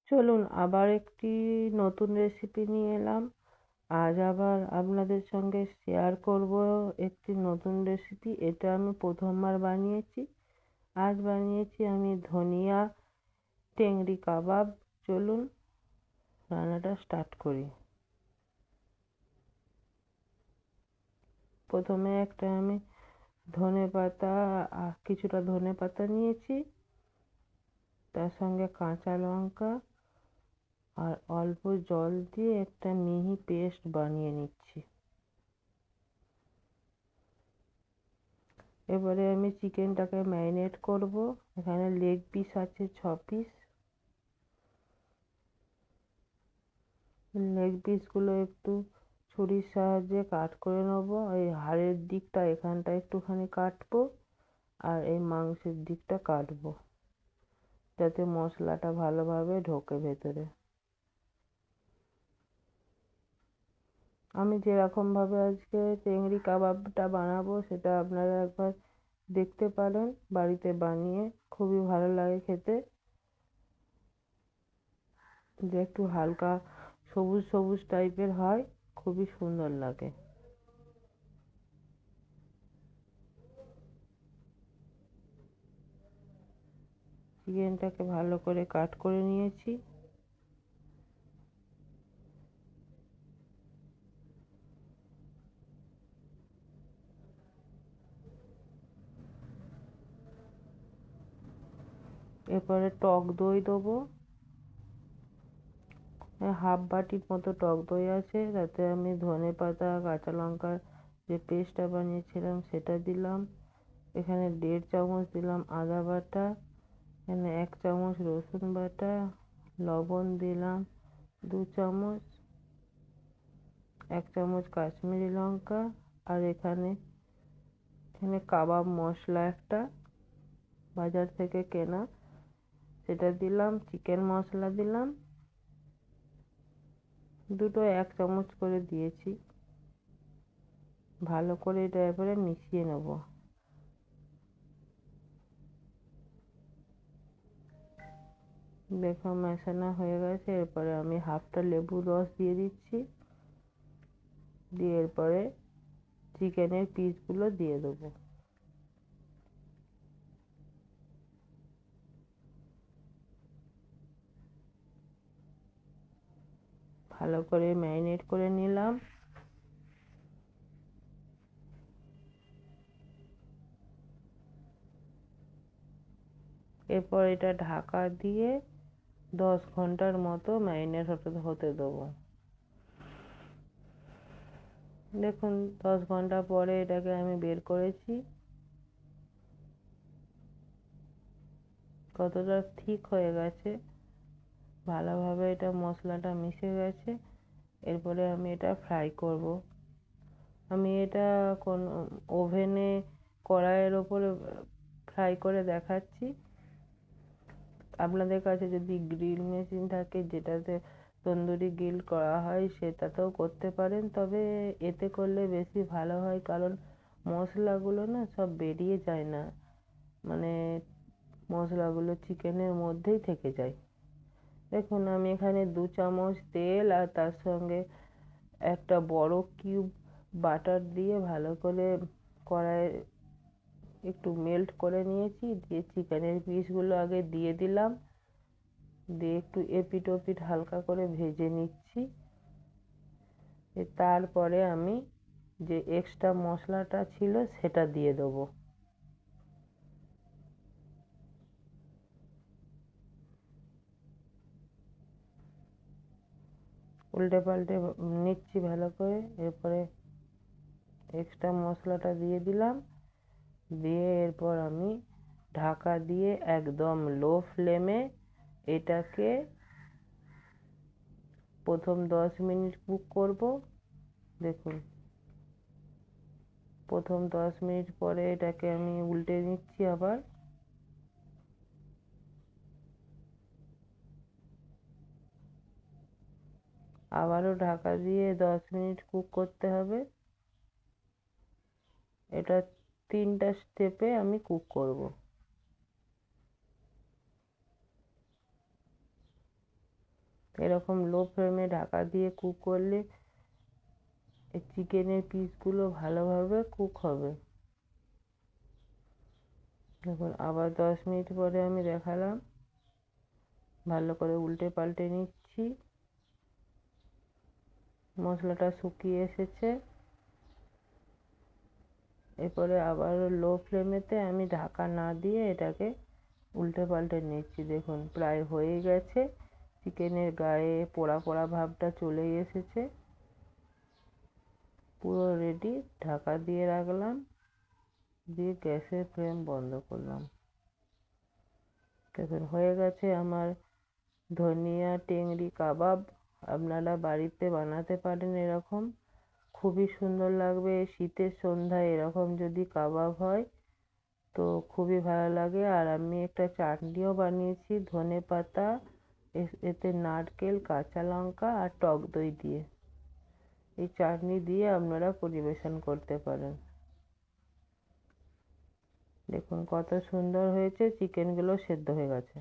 চলুন আবার একটি নতুন রেসিপি নিয়ে এলাম। আজ আবার আপনাদের সঙ্গে শেয়ার করব একটি নতুন রেসিপি। এটা আমি প্রথমবার বানিয়েছি। আজ বানিয়েছি আমি ধনিয়া টেংরি কাবাব। চলুন রান্নাটা স্টার্ট করি। প্রথমে আমি কিছুটা ধনে পাতা নিয়েছি, তার সঙ্গে কাঁচা লঙ্কা আর অল্প জল দিয়ে একটা মিহি পেস্ট বানিয়ে নিচ্ছি। এবারে আমি চিকেনটাকে ম্যারিনেট করব। এখানে লেগ পিস আছে 6 পিস। লেগ পিসগুলো একটু ছুরির সাহায্যে কাট করে নেব। এই হাড়ের দিকটা এখানটা একটুখানি কাটবো, আর এই মাংসের দিকটা কাটবো, যাতে মশলাটা ভালোভাবে ঢোকে ভেতরে। আমি যেরকমভাবে আজকে চিংড়ি কাবাবটা বানাবো সেটা আপনারা একবার দেখতে পারেন বাড়িতে বানিয়ে। খুবই ভালো লাগে খেতে, যে একটু হালকা সবুজ সবুজ টাইপের হয়, খুবই সুন্দর লাগে। চিকেনটাকে ভালো করে কাট করে নিয়েছি। এরপরে টক দই দেবো। হাফ বাটির মতো টক দই আছে, তাতে আমি ধনে পাতা কাঁচা লঙ্কার যে পেস্টটা বানিয়েছিলাম সেটা দিলাম। এখানে 1.5 চামচ দিলাম আদা বাটা, এখানে 1 চামচ রসুন বাটা, লবণ দিলাম 2 চামচ, 1 চামচ কাশ্মীরি লঙ্কা, আর এখানে কাবাব মশলা একটা বাজার থেকে কেনা, সেটা দিলাম। চিকেন মশলা দিলাম দুটো, 1 চামচ করে দিয়েছি। ভালো করে এটা এবারে মিশিয়ে নেব। দেখো মেশানো হয়ে গেছে। এরপরে আমি হাফটা লেবুর রস দিয়ে দিচ্ছি, দিয়ে এরপরে চিকেনের পিসগুলো দিয়ে দেবো। ভালো করে ম্যারিনেট করে নিলাম। এরপর এটা ঢাকা দিয়ে 10 ঘন্টার মতো ম্যারিনেট হতে দেবো। দেখুন 10 ঘন্টা পরে এটাকে আমি বের করেছি। কতটা ঠিক হয়ে গেছে, ভালোভাবে এটা মশলাটা মিশে গেছে। এরপরে আমি এটা ফ্রাই করব। আমি এটা কোন ওভেনে কড়াইয়ের ওপরে ফ্রাই করে দেখাচ্ছি। আপনাদের কাছে যদি গ্রিল মেশিন থাকে যেটাতে তন্দুরি গ্রিল করা হয় সেটাতেও করতে পারেন, তবে এতে করলে বেশি ভালো হয়, কারণ মশলাগুলো না সব বেরিয়ে যায় না, মানে মশলাগুলো চিকেনের মধ্যেই থেকে যায়। দেখুন আমি এখানে 2 চামচ তেল আর তার সঙ্গে একটা বড় কিউব বাটার দিয়ে ভালো করে কড়াইয়ে একটু মেল্ট করে নিয়েছি। দিয়ে চিকেনের পিসগুলো আগে দিয়ে দিলাম, দিয়ে একটু এপিট ওপিট হালকা করে ভেজে নিচ্ছি। তারপরে আমি যে এক্সট্রা মশলাটা ছিল সেটা দিয়ে দেবো। উল্টে পাল্টে নিচ্ছি ভালো করে। এরপরে এক্সট্রা মশলাটা দিয়ে দিলাম, দিয়ে এরপর আমি ঢাকা দিয়ে একদম লো ফ্লেমে এটাকে প্রথম 10 মিনিট কুক করব। দেখুন প্রথম 10 মিনিট পরে এটাকে আমি উল্টে নিচ্ছি আবার। আবারও ঢাকা দিয়ে 10 মিনিট কুক করতে হবে। এটা 3টা স্টেপে আমি কুক করব। এরকম লো ফ্লেমে ঢাকা দিয়ে কুক করলে এই চিকেনের পিসগুলো ভালোভাবে কুক হবে। দেখুন আবার 10 মিনিট পরে আমি দেখালাম, ভালো করে উল্টে পাল্টে নিচ্ছি। মশলাটা শুকিয়ে এসেছে। এরপরে আবার লো ফ্লেমেতে আমি ঢাকা না দিয়ে এটাকে উল্টে পাল্টে নিচ্ছি। দেখুন প্রায় হয়ে গেছে, চিকেনের গায়ে পোড়া পোড়া ভাবটা চলেই এসেছে, পুরো রেডি। ঢাকা দিয়ে রাখলাম, দিয়ে গ্যাসের ফ্লেম বন্ধ করলাম। দেখুন হয়ে গেছে আমার ধনিয়া টেংরি কাবাব। আপনারা বাড়িতে বানাতে পারেন এরকম, খুবই সুন্দর লাগবে। শীতের সন্ধ্যায় এরকম যদি কাবাব হয় তো খুবই ভালো লাগে। আর আমি একটা চাটনিও বানিয়েছি ধনেপাতা, এতে নারকেল, কাঁচা লঙ্কা আর টক দই দিয়ে। এই চাটনি দিয়ে আপনারা পরিবেশন করতে পারেন। দেখুন কত সুন্দর হয়েছে, চিকেনগুলো সেদ্ধ হয়ে গেছে।